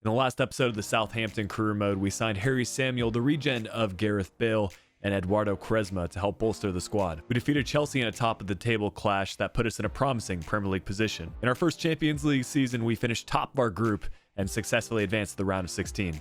In the last episode of the Southampton Career Mode, we signed Harry Samuel, the regen of Gareth Bale, and Eduardo Quaresma to help bolster the squad. We defeated Chelsea in a top-of-the-table clash that put us in a promising Premier League position. In our first Champions League season, we finished top of our group and successfully advanced to the round of 16.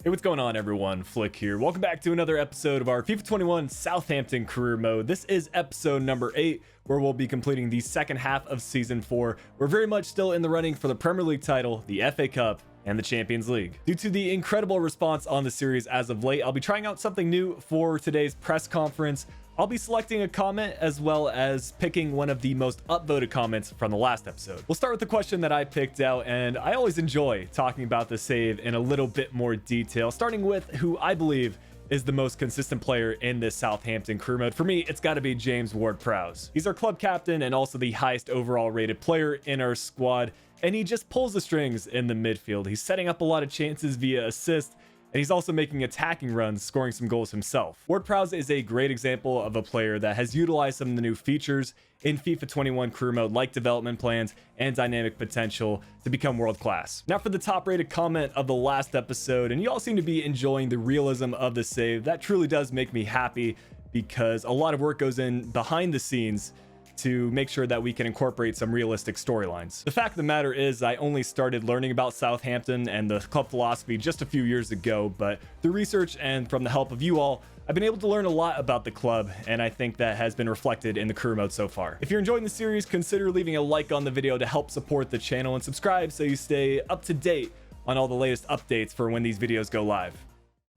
Hey, what's going on, everyone? Flick here. Welcome back to another episode of our FIFA 21 Southampton Career Mode. This is episode number 8, where we'll be completing the second half of Season 4. We're very much still in the running for the Premier League title, the FA Cup, and the Champions League. Due to the incredible response on the series as of late, I'll be trying out something new for today's press conference. I'll be selecting a comment as well as picking one of the most upvoted comments from the last episode. We'll start with the question that I picked out, and I always enjoy talking about the save in a little bit more detail, starting with who I believe is the most consistent player in this Southampton career mode. For me, it's got to be James Ward-Prowse. He's our club captain and also the highest overall rated player in our squad, and he just pulls the strings in the midfield. He's setting up a lot of chances via assist, and he's also making attacking runs, scoring some goals himself. Ward-Prowse is a great example of a player that has utilized some of the new features in FIFA 21 career mode, like development plans and dynamic potential, to become world class. Now for the top rated comment of the last episode, and you all seem to be enjoying the realism of the save. That truly does make me happy, because a lot of work goes in behind the scenes to make sure that we can incorporate some realistic storylines. The fact of the matter is, I only started learning about Southampton and the club philosophy just a few years ago, but through research and from the help of you all, I've been able to learn a lot about the club, and I think that has been reflected in the career mode so far. If you're enjoying the series, consider leaving a like on the video to help support the channel, and subscribe so you stay up to date on all the latest updates for when these videos go live.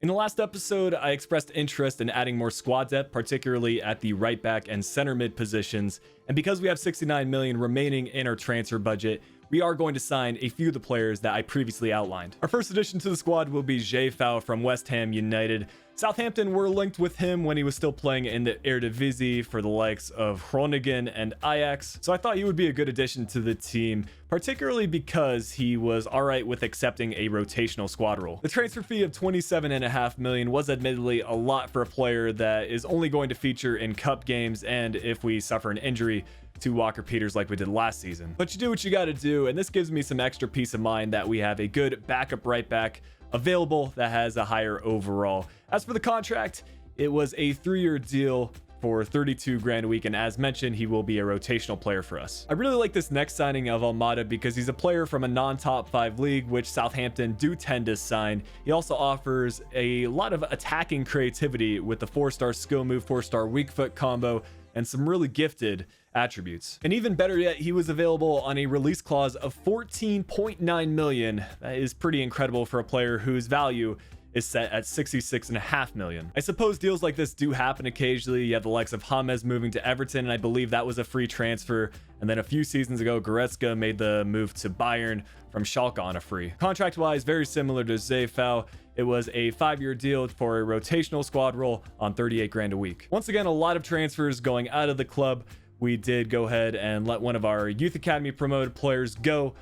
In the last episode, I expressed interest in adding more squad depth, particularly at the right back and center mid positions. And because we have 69 million remaining in our transfer budget, we are going to sign a few of the players that I previously outlined. Our first addition to the squad will be Flickiify from West Ham United. Southampton were linked with him when he was still playing in the Eredivisie for the likes of Groningen and Ajax, so I thought he would be a good addition to the team, particularly because he was alright with accepting a rotational squad role. The transfer fee of 27.5 million was admittedly a lot for a player that is only going to feature in cup games and if we suffer an injury to Walker Peters like we did last season. But you do what you got to do, and this gives me some extra peace of mind that we have a good backup right back available that has a higher overall. As for the contract, it was a 3-year deal for 32 grand a week, and as mentioned, he will be a rotational player for us. I really like this next signing of Almada because he's a player from a non-top 5 league, which Southampton do tend to sign. He also offers a lot of attacking creativity with the 4-star skill move, 4-star weak foot combo, and some really gifted attributes. And even better yet, he was available on a release clause of 14.9 million. That is pretty incredible for a player whose value is set at 66.5 million. I suppose deals like this do happen occasionally. You have the likes of James moving to Everton, and I believe that was a free transfer. And then a few seasons ago, Goretzka made the move to Bayern from Schalke on a free. Contract-wise, very similar to Flickiify. It was a 5-year deal for a rotational squad role on 38 grand a week. Once again, a lot of transfers going out of the club. We did go ahead and let one of our youth academy promoted players go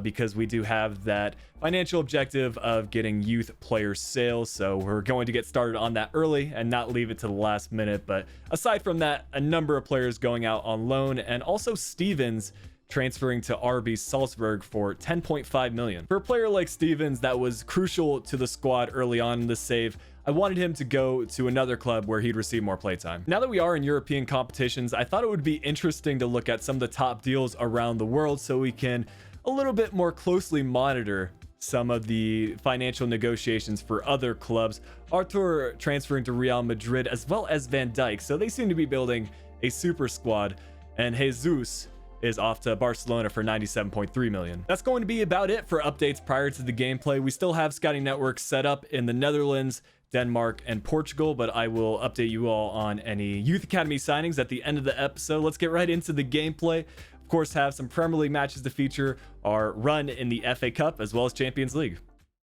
because we do have that financial objective of getting youth player sales. So we're going to get started on that early and not leave it to the last minute. But aside from that, a number of players going out on loan, and also Stevens transferring to RB Salzburg for 10.5 million. For a player like Stevens that was crucial to the squad early on in the save, I wanted him to go to another club where he'd receive more playtime. Now that we are in European competitions, I thought it would be interesting to look at some of the top deals around the world so we can a little bit more closely monitor some of the financial negotiations for other clubs. Arthur transferring to Real Madrid, as well as Van Dijk, so they seem to be building a super squad, and Jesus is off to Barcelona for 97.3 million. That's going to be about it for updates prior to the gameplay. We still have scouting networks set up in the Netherlands, Denmark, and Portugal, but I will update you all on any youth academy signings at the end of the episode. Let's get right into the gameplay. Of course, have some Premier League matches to feature our run in the FA Cup as well as Champions League.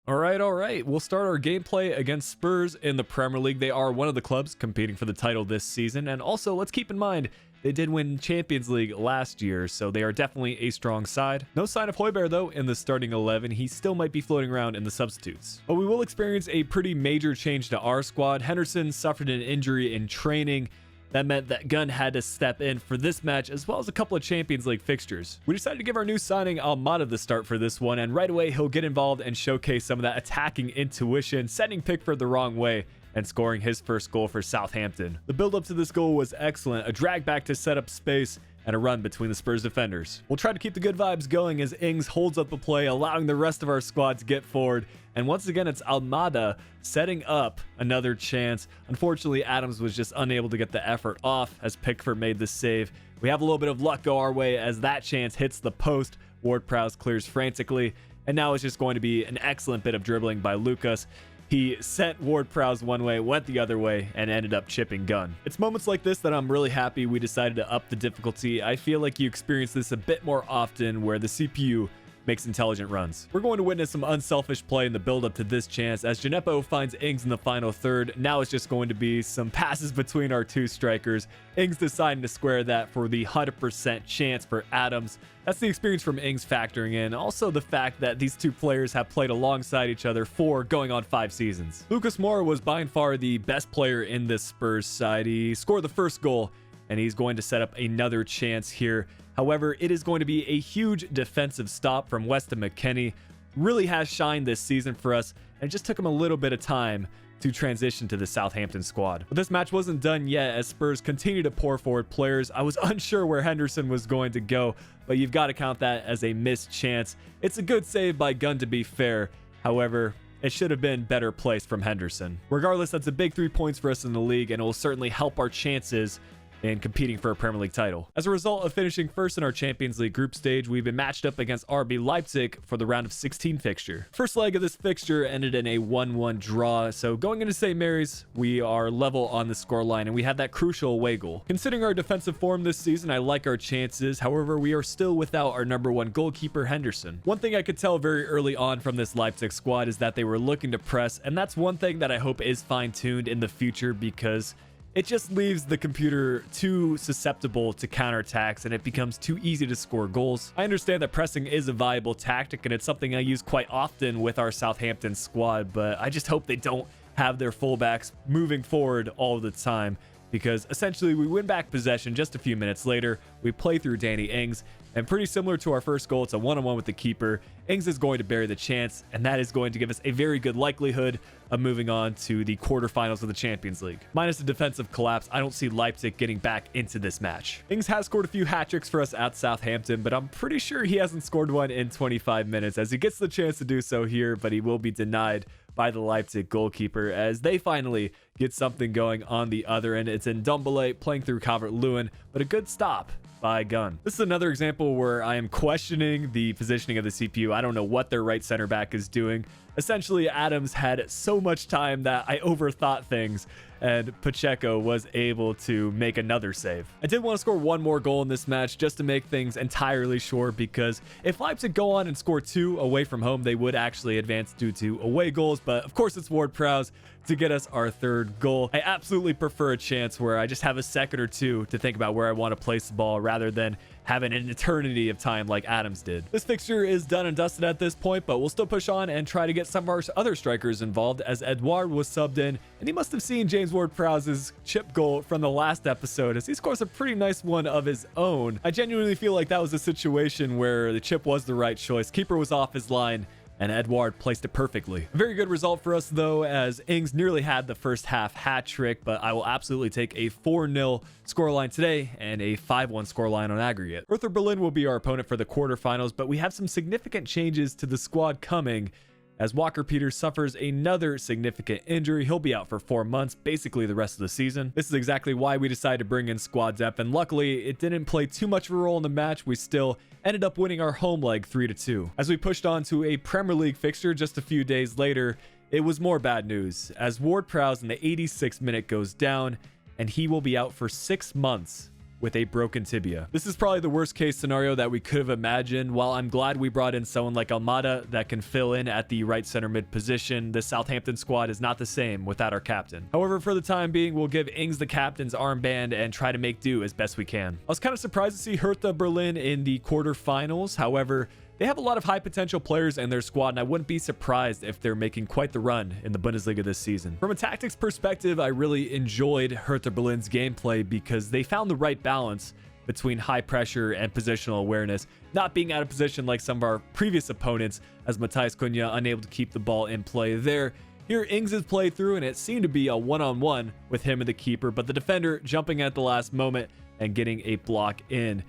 All right. We'll start our gameplay against Spurs in the Premier League. They are one of the clubs competing for the title this season, and also let's keep in mind they did win Champions League last year, so they are definitely a strong side. No sign of Højbjerg though in the starting 11. He still might be floating around in the substitutes. But we will experience a pretty major change to our squad. Henderson suffered an injury in training, That meant that Gunn had to step in for this match, as well as a couple of Champions League fixtures. We decided to give our new signing Almada the start for this one, and right away he'll get involved and showcase some of that attacking intuition, sending Pickford the wrong way and scoring his first goal for Southampton. The build up to this goal was excellent, a drag back to set up space and a run between the Spurs defenders. We'll try to keep the good vibes going as Ings holds up the play, allowing the rest of our squad to get forward. And once again, it's Almada setting up another chance. Unfortunately, Adams was just unable to get the effort off as Pickford made the save. We have a little bit of luck go our way as that chance hits the post. Ward-Prowse clears frantically, and now it's just going to be an excellent bit of dribbling by Lucas. He sent Ward-Prowse one way, went the other way, and ended up chipping Gunn. It's moments like this that I'm really happy we decided to up the difficulty. I feel like you experience this a bit more often where the CPU makes intelligent runs. We're going to witness some unselfish play in the build-up to this chance as Gineppo finds Ings in the final third. Now it's just going to be some passes between our two strikers. Ings deciding to square that for the 100% chance for Adams. That's the experience from Ings factoring in. Also the fact that these two players have played alongside each other for going on 5 seasons. Lucas Moura was by far the best player in this Spurs side. He scored the first goal, and he's going to set up another chance here. However, it is going to be a huge defensive stop from Weston McKennie. Really has shined this season for us, and it just took him a little bit of time to transition to the Southampton squad. But this match wasn't done yet as Spurs continue to pour forward players. I was unsure where Henderson was going to go, but you've got to count that as a missed chance. It's a good save by Gunn, to be fair. However, it should have been better placed from Henderson. Regardless, that's a big 3 points for us in the league, and it will certainly help our chances in competing for a Premier League title. As a result of finishing first in our Champions League group stage, we've been matched up against RB Leipzig for the round of 16 fixture. First leg of this fixture ended in a 1-1 draw, so going into St. Mary's, we are level on the scoreline, and we had that crucial away goal. Considering our defensive form this season, I like our chances. However, we are still without our #1 goalkeeper, Henderson. One thing I could tell very early on from this Leipzig squad is that they were looking to press, and that's one thing that I hope is fine-tuned in the future because it just leaves the computer too susceptible to counterattacks and it becomes too easy to score goals. I understand that pressing is a viable tactic and it's something I use quite often with our Southampton squad, but I just hope they don't have their fullbacks moving forward all the time because essentially we win back possession just a few minutes later. We play through Danny Ings, and pretty similar to our first goal, it's a one-on-one with the keeper. Ings is going to bury the chance, and that is going to give us a very good likelihood of moving on to the quarterfinals of the Champions League. Minus the defensive collapse, I don't see Leipzig getting back into this match. Ings has scored a few hat tricks for us at Southampton, but I'm pretty sure he hasn't scored one in 25 minutes as he gets the chance to do so here, but he will be denied by the Leipzig goalkeeper as they finally get something going on the other end. It's in Ndombele playing through Calvert-Lewin, but a good stop by Gunn. This is another example where I am questioning the positioning of the CPU. I don't know what their right center back is doing. Essentially, Adams had so much time that I overthought things, and Pacheco was able to make another save. I did want to score one more goal in this match just to make things entirely sure, because if Leipzig go on and score 2 away from home, they would actually advance due to away goals, but of course it's Ward-Prowse to get us our 3rd goal. I absolutely prefer a chance where I just have a second or two to think about where I want to place the ball rather than having an eternity of time like Adams did. This fixture is done and dusted at this point, but we'll still push on and try to get some of our other strikers involved as Edouard was subbed in, and he must have seen James Ward-Prowse's chip goal from the last episode as he scores a pretty nice one of his own. I genuinely feel like that was a situation where the chip was the right choice. Keeper was off his line, and Edouard placed it perfectly. A very good result for us though, as Ings nearly had the first half hat trick, but I will absolutely take a 4-0 scoreline today and a 5-1 scoreline on aggregate. Hertha Berlin will be our opponent for the quarterfinals, but we have some significant changes to the squad coming as Walker Peters suffers another significant injury. He'll be out for 4 months, basically the rest of the season. This is exactly why we decided to bring in squad depth, and luckily it didn't play too much of a role in the match. We still ended up winning our home leg 3-2. As we pushed on to a Premier League fixture just a few days later, it was more bad news as Ward-Prowse in the 86th minute goes down and he will be out for 6 months with a broken tibia. This is probably the worst case scenario that we could have imagined. While I'm glad we brought in someone like Almada that can fill in at the right center mid position, the Southampton squad is not the same without our captain. However, for the time being, we'll give Ings the captain's armband and try to make do as best we can. I was kind of surprised to see Hertha Berlin in the quarterfinals. However, they have a lot of high potential players in their squad, and I wouldn't be surprised if they're making quite the run in the Bundesliga this season. From a tactics perspective, I really enjoyed Hertha Berlin's gameplay because they found the right balance between high pressure and positional awareness, not being out of position like some of our previous opponents, as Matthias Cunha unable to keep the ball in play there. Here, Ings is played through, and it seemed to be a one-on-one with him and the keeper, but the defender jumping at the last moment and getting a block in.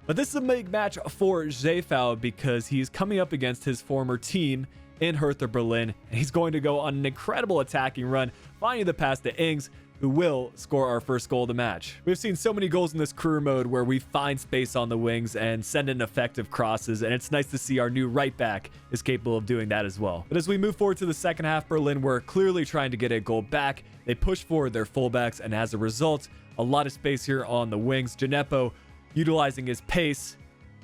But this is a big match for Zefau because he's coming up against his former team in Hertha Berlin, and he's going to go on an incredible attacking run, finding the pass to Ings, who will score our first goal of the match. We've seen so many goals in this career mode where we find space on the wings and send in effective crosses, and it's nice to see our new right back is capable of doing that as well. But as we move forward to the second half, Berlin were clearly trying to get a goal back. They push forward their fullbacks, and as a result, a lot of space here on the wings. Gineppo utilizing his pace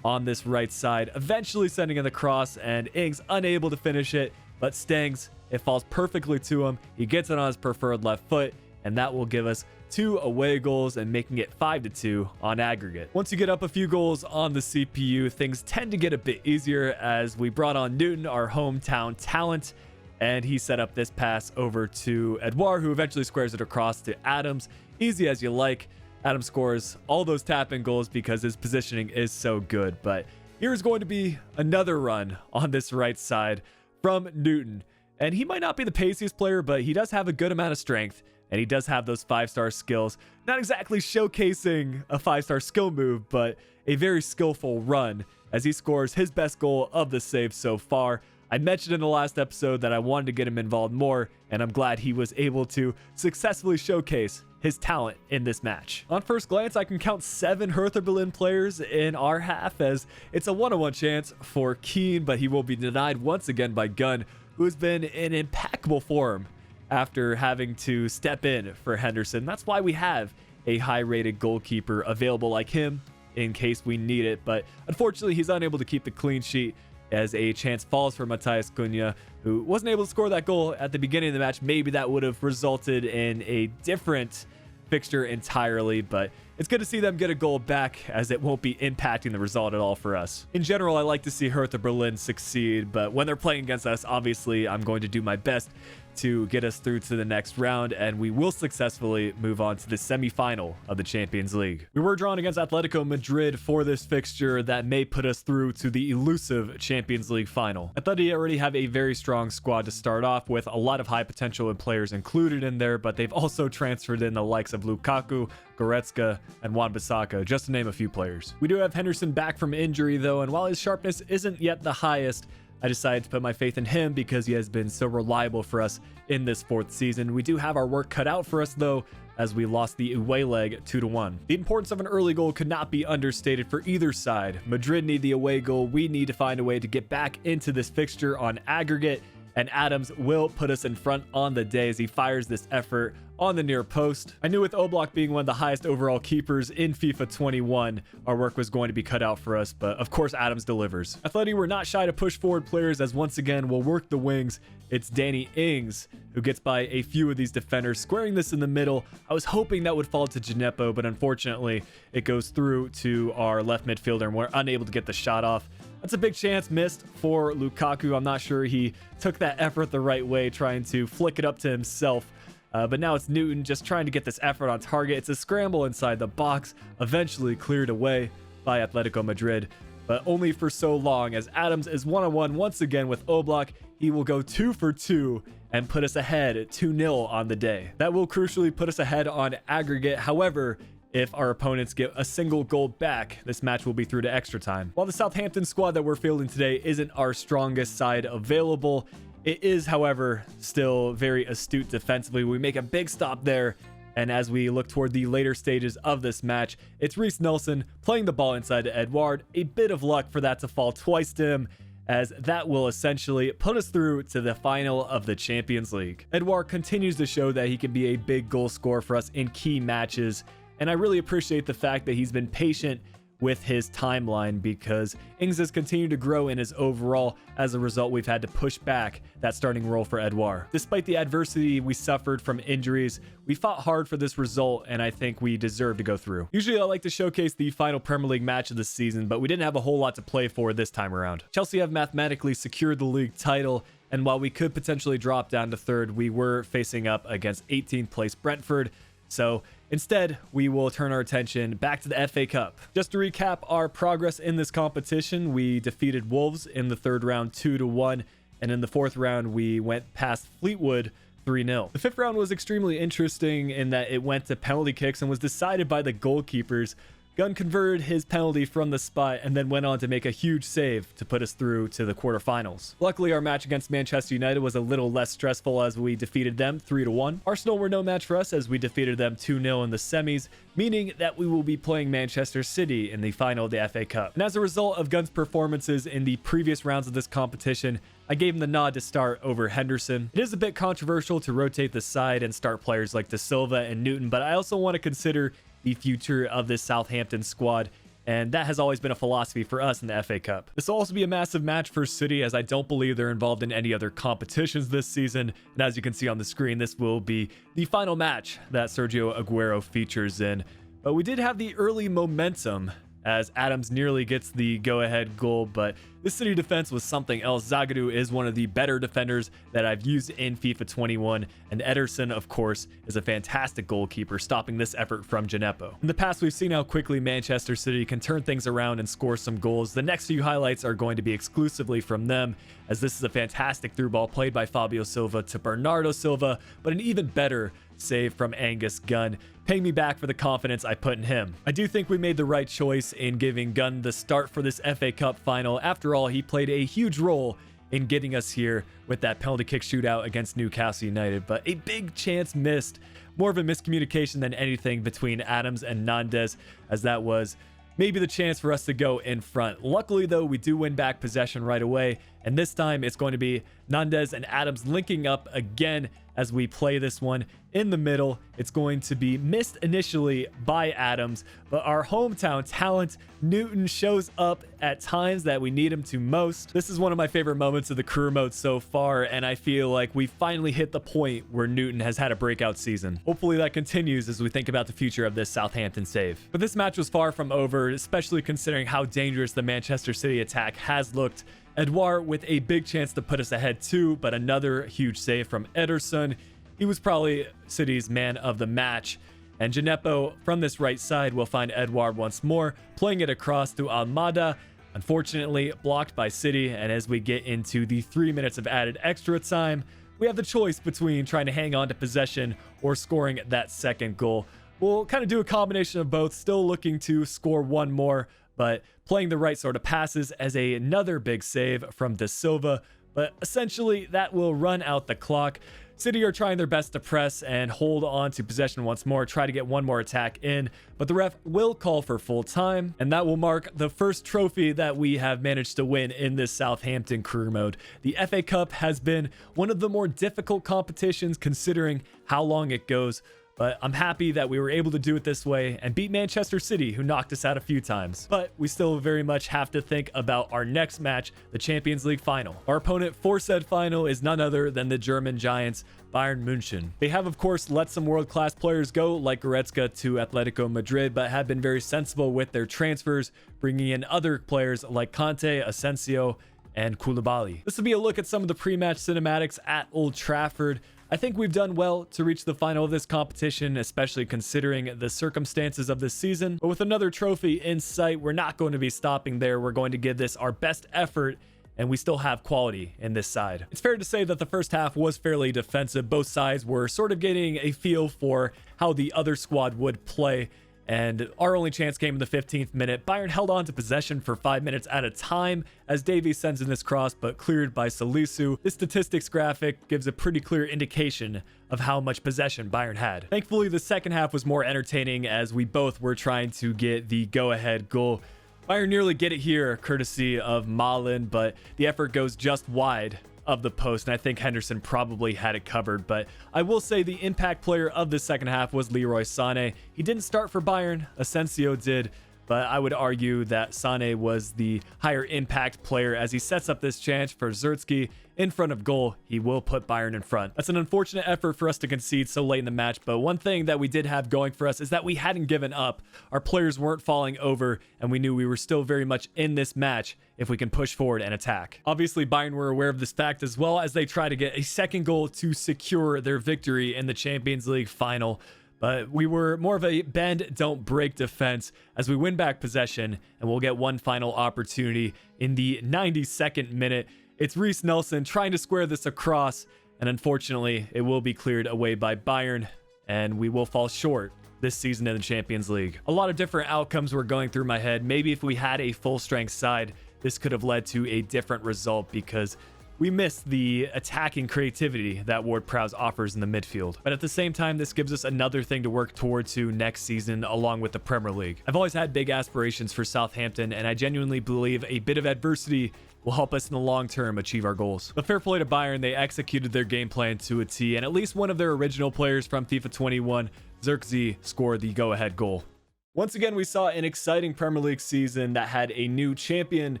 on this right side, eventually sending in the cross, and Ings unable to finish it, but Stengs, it falls perfectly to him. He gets it on his preferred left foot, and that will give us 2 away goals and making it 5-2 on aggregate. Once you get up a few goals on the CPU, things tend to get a bit easier as we brought on Newton, our hometown talent, and he set up this pass over to Edouard, who eventually squares it across to Adams. Easy as you like. Adams scores all those tap-in goals because his positioning is so good. But here's going to be another run on this right side from Newton. And he might not be the paciest player, but he does have a good amount of strength. And he does have those 5-star skills. Not exactly showcasing a 5-star skill move, but a very skillful run as he scores his best goal of the save so far. I mentioned in the last episode that I wanted to get him involved more, and I'm glad he was able to successfully showcase his talent in this match. On first glance, I can count 7 Hertha Berlin players in our half, as it's a 1-on-1 chance for Keane, but he will be denied once again by Gunn, who has been in impeccable form after having to step in for Henderson. That's why we have a high-rated goalkeeper available like him in case we need it, but unfortunately he's unable to keep the clean sheet as a chance falls for Matthias Cunha, who wasn't able to score that goal at the beginning of the match. Maybe that would have resulted in a different fixture entirely, but it's good to see them get a goal back as it won't be impacting the result at all for us. In general, I like to see Hertha Berlin succeed, but when they're playing against us, obviously I'm going to do my best to get us through to the next round, and we will successfully move on to the semi-final of the Champions League. We were drawn against Atletico Madrid for this fixture that may put us through to the elusive Champions League final. Atleti already have a very strong squad to start off with, a lot of high potential and players included in there, but they've also transferred in the likes of Lukaku, Goretzka, and Wan-Bissaka, just to name a few players. We do have Henderson back from injury though, and while his sharpness isn't yet the highest, I decided to put my faith in him because he has been so reliable for us in this 4th season. We do have our work cut out for us though, as we lost the away leg 2-1. The importance of an early goal could not be understated for either side. Madrid need the away goal. We need to find a way to get back into this fixture on aggregate, and Adams will put us in front on the day as he fires this effort on the near post. I knew with Oblak being one of the highest overall keepers in FIFA 21, our work was going to be cut out for us, but of course Adams delivers. Atleti were not shy to push forward players as once again we'll work the wings. It's Danny Ings who gets by a few of these defenders, squaring this in the middle. I was hoping that would fall to Gineppo, but unfortunately it goes through to our left midfielder and we're unable to get the shot off. That's a big chance missed for Lukaku. I'm not sure he took that effort the right way, trying to flick it up to himself. But now it's Newton just trying to get this effort on target. It's a scramble inside the box, eventually cleared away by Atletico Madrid, but only for so long as Adams is 1-on-1 once again with Oblak. He will go 2 for 2 and put us ahead 2-0 on the day. That will crucially put us ahead on aggregate. However, if our opponents get a single goal back, this match will be through to extra time. While the Southampton squad that we're fielding today isn't our strongest side available, it is, however, still very astute defensively. We make a big stop there, and as we look toward the later stages of this match, it's Reiss Nelson playing the ball inside to Edouard. A bit of luck for that to fall twice to him, as that will essentially put us through to the final of the Champions League. Edouard continues to show that he can be a big goal scorer for us in key matches, and I really appreciate the fact that he's been patient with his timeline because Ings has continued to grow in his overall. As a result, we've had to push back that starting role for Edouard. Despite the adversity we suffered from injuries, we fought hard for this result, and I think we deserve to go through. Usually I like to showcase the final Premier League match of the season, but we didn't have a whole lot to play for this time around. Chelsea have mathematically secured the league title, and while we could potentially drop down to third, we were facing up against 18th place Brentford. So instead, we will turn our attention back to the FA Cup. Just to recap our progress in this competition, we defeated Wolves in the third round 2-1, and in the fourth round, we went past Fleetwood 3-0. The fifth round was extremely interesting in that it went to penalty kicks and was decided by the goalkeepers. Gunn converted his penalty from the spot and then went on to make a huge save to put us through to the quarterfinals. Luckily, our match against Manchester United was a little less stressful as we defeated them 3-1. Arsenal were no match for us as we defeated them 2-0 in the semis, meaning that we will be playing Manchester City in the final of the FA Cup. And as a result of Gunn's performances in the previous rounds of this competition, I gave him the nod to start over Henderson. It is a bit controversial to rotate the side and start players like De Silva and Newton, but I also want to consider the future of this Southampton squad, and that has always been a philosophy for us in the FA Cup. This will also be a massive match for City, as I don't believe they're involved in any other competitions this season, and as you can see on the screen, this will be the final match that Sergio Aguero features in. But we did have the early momentum as Adams nearly gets the go-ahead goal, but this City defense was something else. Zagadou is one of the better defenders that I've used in FIFA 21, and Ederson, of course, is a fantastic goalkeeper, stopping this effort from Gineppo. In the past, we've seen how quickly Manchester City can turn things around and score some goals. The next few highlights are going to be exclusively from them, as this is a fantastic through ball played by Fabio Silva to Bernardo Silva, but an even better save from Angus Gunn, paying me back for the confidence I put in him. I do think we made the right choice in giving Gunn the start for this FA Cup final. After all, he played a huge role in getting us here with that penalty kick shootout against Newcastle United, but a big chance missed. More of a miscommunication than anything between Adams and Nandez, as that was maybe the chance for us to go in front. Luckily, though, we do win back possession right away, and this time it's going to be Nandez and Adams linking up again as we play this one in the middle. It's going to be missed initially by Adams, but our hometown talent, Newton, shows up at times that we need him to most. This is one of my favorite moments of the career mode so far, and I feel like we finally hit the point where Newton has had a breakout season. Hopefully that continues as we think about the future of this Southampton save. But this match was far from over, especially considering how dangerous the Manchester City attack has looked. Edouard with a big chance to put us ahead too, but another huge save from Ederson. He was probably City's man of the match. And Gineppo from this right side will find Edouard once more, playing it across to Almada. Unfortunately, blocked by City, and as we get into the 3 minutes of added extra time, we have the choice between trying to hang on to possession or scoring that second goal. We'll kind of do a combination of both, still looking to score one more, but playing the right sort of passes as another big save from De Silva. But essentially, that will run out the clock. City are trying their best to press and hold on to possession once more, try to get one more attack in, but the ref will call for full time, and that will mark the first trophy that we have managed to win in this Southampton career mode. The FA Cup has been one of the more difficult competitions considering how long it goes, but I'm happy that we were able to do it this way and beat Manchester City, who knocked us out a few times. But we still very much have to think about our next match, the Champions League final. Our opponent for said final is none other than the German giants, Bayern München. They have, of course, let some world-class players go, like Goretzka to Atletico Madrid, but have been very sensible with their transfers, bringing in other players like Conte, Asensio, and Koulibaly. This will be a look at some of the pre-match cinematics at Old Trafford. I think we've done well to reach the final of this competition, especially considering the circumstances of this season. But with another trophy in sight, we're not going to be stopping there. We're going to give this our best effort, and we still have quality in this side. It's fair to say that the first half was fairly defensive. Both sides were sort of getting a feel for how the other squad would play, and our only chance came in the 15th minute. Bayern held on to possession for 5 minutes at a time as Davies sends in this cross, but cleared by Salisu. This statistics graphic gives a pretty clear indication of how much possession Bayern had. Thankfully, the second half was more entertaining as we both were trying to get the go-ahead goal. Bayern nearly get it here, courtesy of Malen, but the effort goes just wide of the post, and I think Henderson probably had it covered. But I will say the impact player of the second half was Leroy Sané. He didn't start for Bayern, Asensio did, but I would argue that Sane was the higher impact player as he sets up this chance for Zertsky in front of goal. He will put Bayern in front. That's an unfortunate effort for us to concede so late in the match, but one thing that we did have going for us is that we hadn't given up. Our players weren't falling over, and we knew we were still very much in this match if we can push forward and attack. Obviously, Bayern were aware of this fact as well as they try to get a second goal to secure their victory in the Champions League final. But we were more of a bend, don't break defense as we win back possession, and we'll get one final opportunity in the 92nd minute. It's Reece Nelson trying to square this across, and unfortunately, it will be cleared away by Bayern, and we will fall short this season in the Champions League. A lot of different outcomes were going through my head. Maybe if we had a full-strength side, this could have led to a different result because we missed the attacking creativity that Ward-Prowse offers in the midfield. But at the same time, this gives us another thing to work toward to next season along with the Premier League. I've always had big aspirations for Southampton, and I genuinely believe a bit of adversity will help us in the long term achieve our goals. But fair play to Bayern, they executed their game plan to a T, and at least one of their original players from FIFA 21, Zirkzee, scored the go-ahead goal. Once again, we saw an exciting Premier League season that had a new champion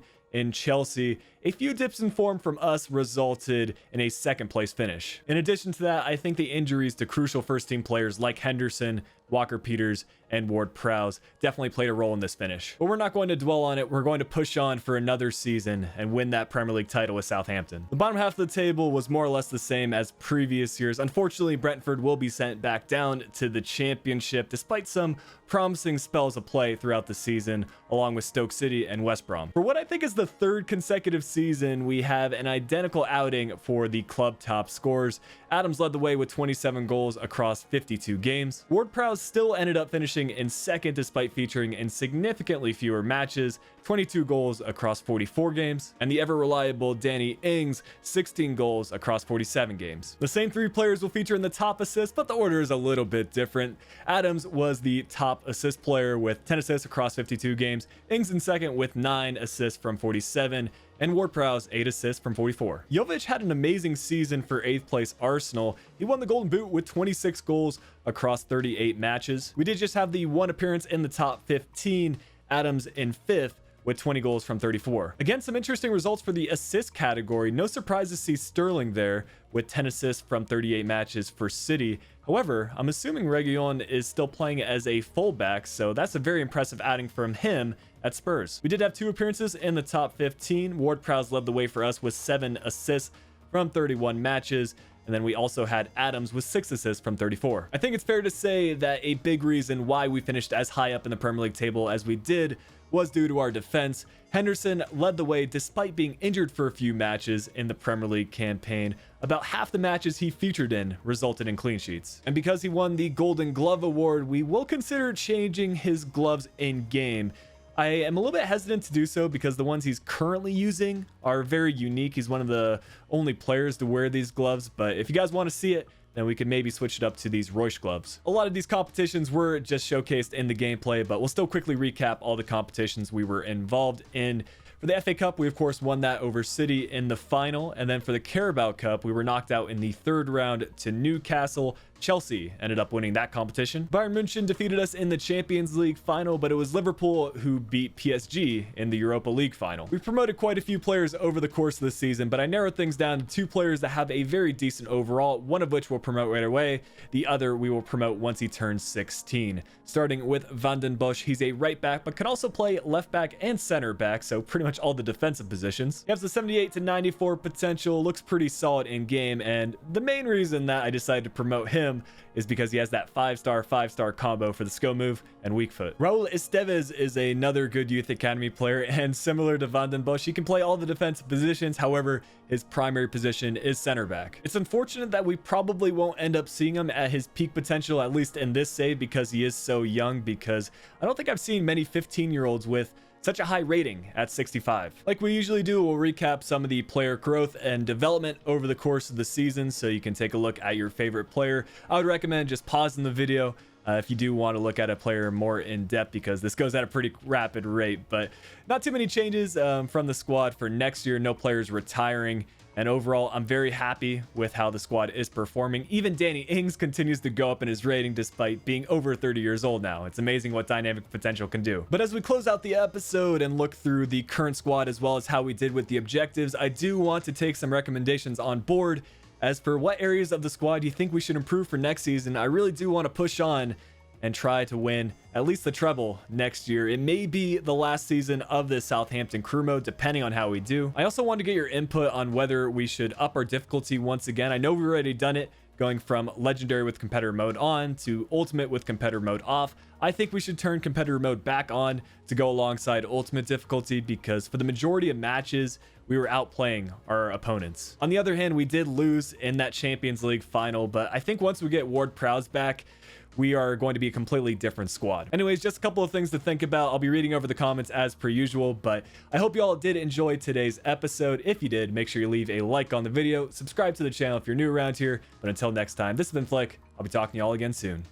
in Chelsea. A few dips in form from us resulted in a second place finish. In addition to that, I think the injuries to crucial first team players like Henderson, Walker-Peters, and Ward-Prowse definitely played a role in this finish. But we're not going to dwell on it. We're going to push on for another season and win that Premier League title with Southampton. The bottom half of the table was more or less the same as previous years. Unfortunately, Brentford will be sent back down to the Championship despite some promising spells of play throughout the season, along with Stoke City and West Brom. For what I think is the third consecutive season, we have an identical outing for the club top scorers. Adams led the way with 27 goals across 52 games. Ward-Prowse still ended up finishing in second despite featuring in significantly fewer matches, 22 goals across 44 games, and the ever-reliable Danny Ings, 16 goals across 47 games. The same three players will feature in the top assists, but the order is a little bit different. Adams was the top assist player with 10 assists across 52 games, Ings in second with 9 assists from 47, and Ward-Prowse 8 assists from 44. Jovic had an amazing season for 8th place Arsenal. He won the Golden Boot with 26 goals across 38 matches. We did just have the one appearance in the top 15, Adams in 5th with 20 goals from 34. Again, some interesting results for the assist category. No surprise to see Sterling there with 10 assists from 38 matches for City. However, I'm assuming Reguilon is still playing as a fullback, so that's a very impressive outing from him at Spurs. We did have 2 appearances in the top 15. Ward-Prowse led the way for us with 7 assists from 31 matches. And then we also had Adams with 6 assists from 34. I think it's fair to say that a big reason why we finished as high up in the Premier League table as we did was due to our defense. Henderson led the way despite being injured for a few matches in the Premier League campaign. About half the matches he featured in resulted in clean sheets. And because he won the Golden Glove Award, we will consider changing his gloves in game. I am a little bit hesitant to do so because the ones he's currently using are very unique. He's one of the only players to wear these gloves, but if you guys want to see it, then we can maybe switch it up to these Royce gloves. A lot of these competitions were just showcased in the gameplay, but we'll still quickly recap all the competitions we were involved in. For the FA Cup, we of course won that over City in the final, and then for the Carabao Cup, we were knocked out in the 3rd round to Newcastle. Chelsea ended up winning that competition. Bayern München defeated us in the Champions League final, but it was Liverpool who beat PSG in the Europa League final. We promoted quite a few players over the course of the season, but I narrowed things down to 2 players that have a very decent overall, one of which we'll promote right away. The other we will promote once he turns 16. Starting with Van den Bosch, he's a right back, but can also play left back and center back, so pretty much all the defensive positions. He has the 78 to 94 potential, looks pretty solid in game, and the main reason that I decided to promote him is because he has that 5-star combo for the skill move and weak foot. Raul Estevez is another good youth academy player, and similar to Van den Bosch, he can play all the defensive positions. However, his primary position is center back. It's unfortunate that we probably won't end up seeing him at his peak potential, at least in this save, because he is so young, because I don't think I've seen many 15-year-olds with such a high rating at 65. Like we usually do, we'll recap some of the player growth and development over the course of the season so you can take a look at your favorite player. I would recommend just pausing the video if you do want to look at a player more in depth, because this goes at a pretty rapid rate. But not too many changes from the squad for next year. No players retiring. And overall, I'm very happy with how the squad is performing. Even Danny Ings continues to go up in his rating despite being over 30 years old now. It's amazing what dynamic potential can do. But as we close out the episode and look through the current squad as well as how we did with the objectives, I do want to take some recommendations on board. As for what areas of the squad you think we should improve for next season, I really do want to push on and try to win at least the treble next year. It may be the last season of this Southampton Career Mode, depending on how we do. I also want to get your input on whether we should up our difficulty once again. I know we've already done it, going from legendary with competitor mode on to ultimate with competitor mode off. I think we should turn competitor mode back on to go alongside ultimate difficulty, because for the majority of matches, we were outplaying our opponents. On the other hand, we did lose in that Champions League final, but I think once we get Ward-Prowse back, we are going to be a completely different squad. Anyways, just a couple of things to think about. I'll be reading over the comments as per usual, but I hope you all did enjoy today's episode. If you did, make sure you leave a like on the video, subscribe to the channel if you're new around here, but until next time, this has been Flick. I'll be talking to y'all again soon.